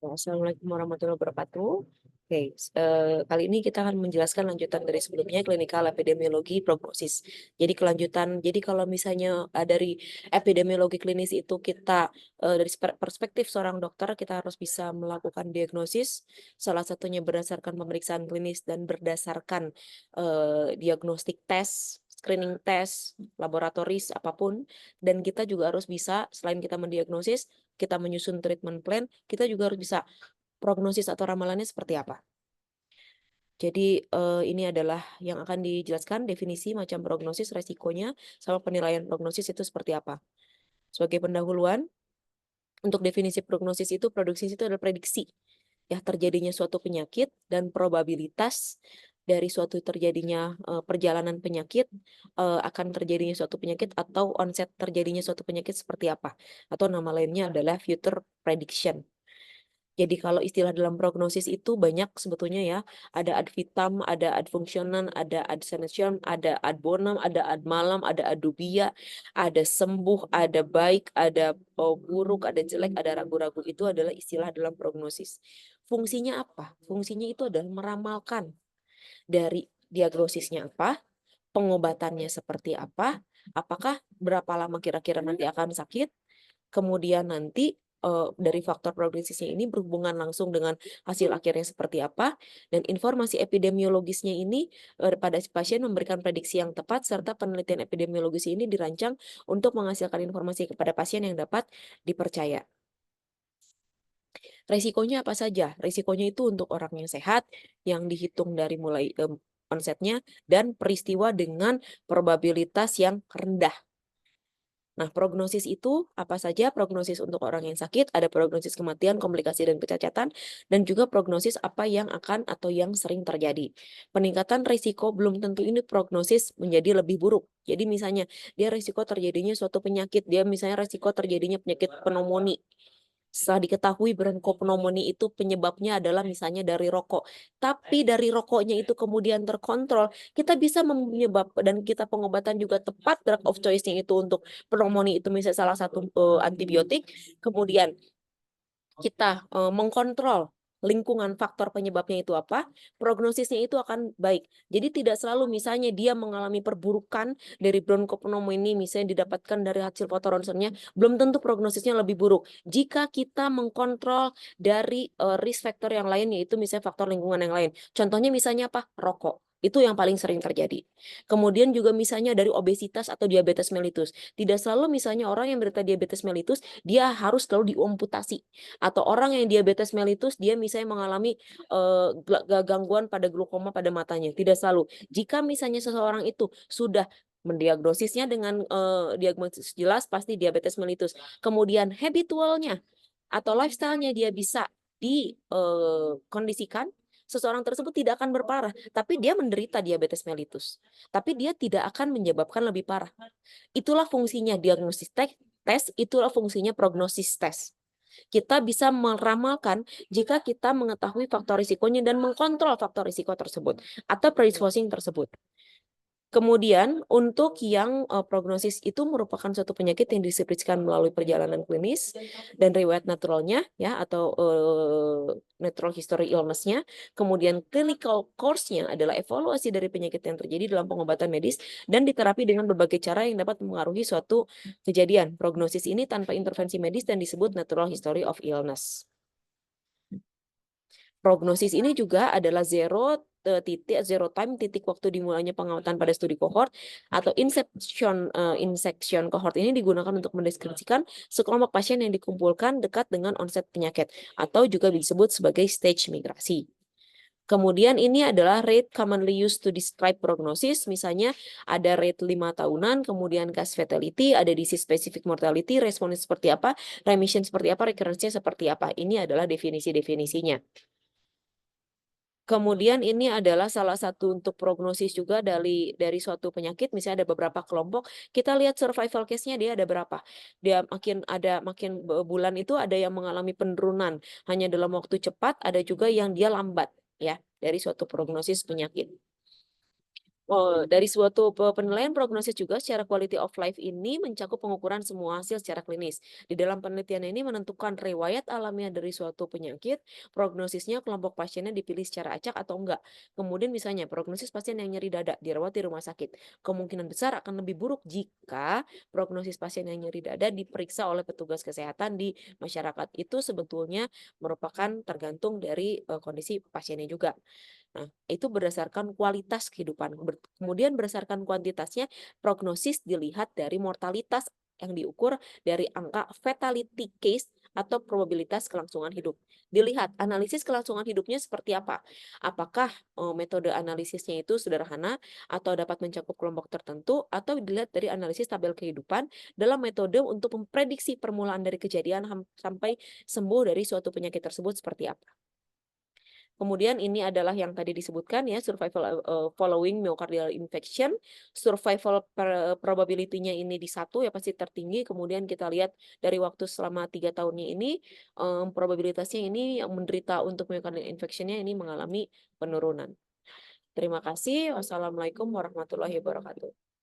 Assalamualaikum warahmatullahi wabarakatuh. Oke, kali ini kita akan menjelaskan lanjutan dari sebelumnya, klinikal epidemiologi prognosis. Jadi kelanjutan, jadi kalau misalnya dari epidemiologi klinis itu kita dari perspektif seorang dokter, kita harus bisa melakukan diagnosis, salah satunya berdasarkan pemeriksaan klinis dan berdasarkan diagnostik tes, screening tes, laboratoris apapun, dan kita juga harus bisa selain kita mendiagnosis, kita menyusun treatment plan, kita juga harus bisa prognosis atau ramalannya seperti apa. Jadi, ini adalah yang akan dijelaskan definisi macam prognosis, resikonya, sama penilaian prognosis itu seperti apa. Sebagai pendahuluan, untuk definisi prognosis itu, prognosis itu adalah prediksi, ya terjadinya suatu penyakit dan probabilitas dari suatu terjadinya, perjalanan penyakit, akan terjadinya suatu penyakit atau onset terjadinya suatu penyakit seperti apa, atau nama lainnya adalah future prediction. Jadi kalau istilah dalam prognosis itu banyak sebetulnya ya, ada ad vitam, ada ad functionem, ada ad senescens, ada ad bonum, ada ad malam, ada ad dubia, ada sembuh, ada baik, ada buruk, ada jelek, ada ragu-ragu, itu adalah istilah dalam prognosis. Fungsinya apa? Fungsinya itu adalah meramalkan dari diagnosisnya apa, pengobatannya seperti apa, apakah berapa lama kira-kira nanti akan sakit, kemudian nanti, dari faktor prognosisnya ini berhubungan langsung dengan hasil akhirnya seperti apa, dan informasi epidemiologisnya ini, pada si pasien memberikan prediksi yang tepat, serta penelitian epidemiologis ini dirancang untuk menghasilkan informasi kepada pasien yang dapat dipercaya. Resikonya apa saja? Resikonya itu untuk orang yang sehat, yang dihitung dari mulai, onsetnya, dan peristiwa dengan probabilitas yang rendah. Nah, prognosis itu apa saja? Prognosis untuk orang yang sakit, ada prognosis kematian, komplikasi, dan kecacatan, dan juga prognosis apa yang akan atau yang sering terjadi. Peningkatan risiko belum tentu ini prognosis menjadi lebih buruk. Jadi misalnya dia risiko terjadinya suatu penyakit, dia misalnya risiko terjadinya penyakit pneumonia. Setelah diketahui bronkopneumonia itu penyebabnya adalah misalnya dari rokok, tapi dari rokoknya itu kemudian terkontrol, kita bisa dan kita pengobatan juga tepat, drug of choice-nya itu untuk pneumonia itu misalnya salah satu, antibiotik, kemudian kita, mengkontrol lingkungan faktor penyebabnya itu apa, prognosisnya itu akan baik. Jadi tidak selalu misalnya dia mengalami perburukan dari bronkopneumonia ini misalnya didapatkan dari hasil foto ronsennya, belum tentu prognosisnya lebih buruk. Jika kita mengkontrol dari, risk factor yang lain, yaitu misalnya faktor lingkungan yang lain. Contohnya misalnya apa? Rokok, itu yang paling sering terjadi. Kemudian juga misalnya dari obesitas atau diabetes mellitus. Tidak selalu misalnya orang yang menderita diabetes mellitus, dia harus selalu diamputasi. Atau orang yang diabetes mellitus dia misalnya mengalami, gangguan pada glaukoma pada matanya, tidak selalu. Jika misalnya seseorang itu sudah mendiagnosisnya dengan, diagnosis jelas pasti diabetes mellitus. Kemudian habitualnya atau lifestyle-nya dia bisa kondisikan, seseorang tersebut tidak akan berparah, tapi dia menderita diabetes mellitus. Tapi dia tidak akan menyebabkan lebih parah. Itulah fungsinya diagnosis tes, itulah fungsinya prognosis tes. Kita bisa meramalkan jika kita mengetahui faktor risikonya dan mengkontrol faktor risiko tersebut atau predisposing tersebut. Kemudian untuk yang, prognosis itu merupakan suatu penyakit yang deskripsikan melalui perjalanan klinis dan riwayat naturalnya ya atau, natural history illness-nya. Kemudian clinical course-nya adalah evaluasi dari penyakit yang terjadi dalam pengobatan medis dan diterapi dengan berbagai cara yang dapat mempengaruhi suatu kejadian. Prognosis ini tanpa intervensi medis dan disebut natural history of illness. Prognosis ini juga adalah zero time, titik waktu dimulainya pengamatan pada studi kohort atau insection kohort ini digunakan untuk mendeskripsikan sekelompok pasien yang dikumpulkan dekat dengan onset penyakit atau juga disebut sebagai stage migrasi. Kemudian ini adalah rate commonly used to describe prognosis, misalnya ada rate 5 tahunan, kemudian cause fatality, ada disease specific mortality, responnya seperti apa, remission seperti apa, recurrence-nya seperti apa. Ini adalah definisi-definisinya. Kemudian ini adalah salah satu untuk prognosis juga dari suatu penyakit, misalnya ada beberapa kelompok, kita lihat survival case-nya dia ada berapa. Dia makin bulan itu ada yang mengalami penurunan hanya dalam waktu cepat, ada juga yang dia lambat ya, dari suatu prognosis penyakit. Dari suatu penilaian prognosis juga secara quality of life ini mencakup pengukuran semua hasil secara klinis. Di dalam penelitian ini menentukan riwayat alamiah dari suatu penyakit, prognosisnya kelompok pasiennya dipilih secara acak atau enggak. Kemudian misalnya prognosis pasien yang nyeri dada dirawat di rumah sakit. Kemungkinan besar akan lebih buruk jika prognosis pasien yang nyeri dada diperiksa oleh petugas kesehatan di masyarakat. Itu sebetulnya merupakan tergantung dari kondisi pasiennya juga. Nah, itu berdasarkan kualitas kehidupan. Kemudian berdasarkan kuantitasnya, prognosis dilihat dari mortalitas yang diukur dari angka fatality case atau probabilitas kelangsungan hidup. Dilihat analisis kelangsungan hidupnya seperti apa. Apakah metode analisisnya itu sederhana atau dapat mencakup kelompok tertentu atau dilihat dari analisis tabel kehidupan dalam metode untuk memprediksi permulaan dari kejadian sampai sembuh dari suatu penyakit tersebut seperti apa. Kemudian ini adalah yang tadi disebutkan ya, survival, following myocardial infarction, survival probability-nya ini di 1 ya pasti tertinggi, kemudian kita lihat dari waktu selama 3 tahunnya ini, probabilitasnya ini yang menderita untuk myocardial infarction-nya ini mengalami penurunan. Terima kasih. Wassalamualaikum warahmatullahi wabarakatuh.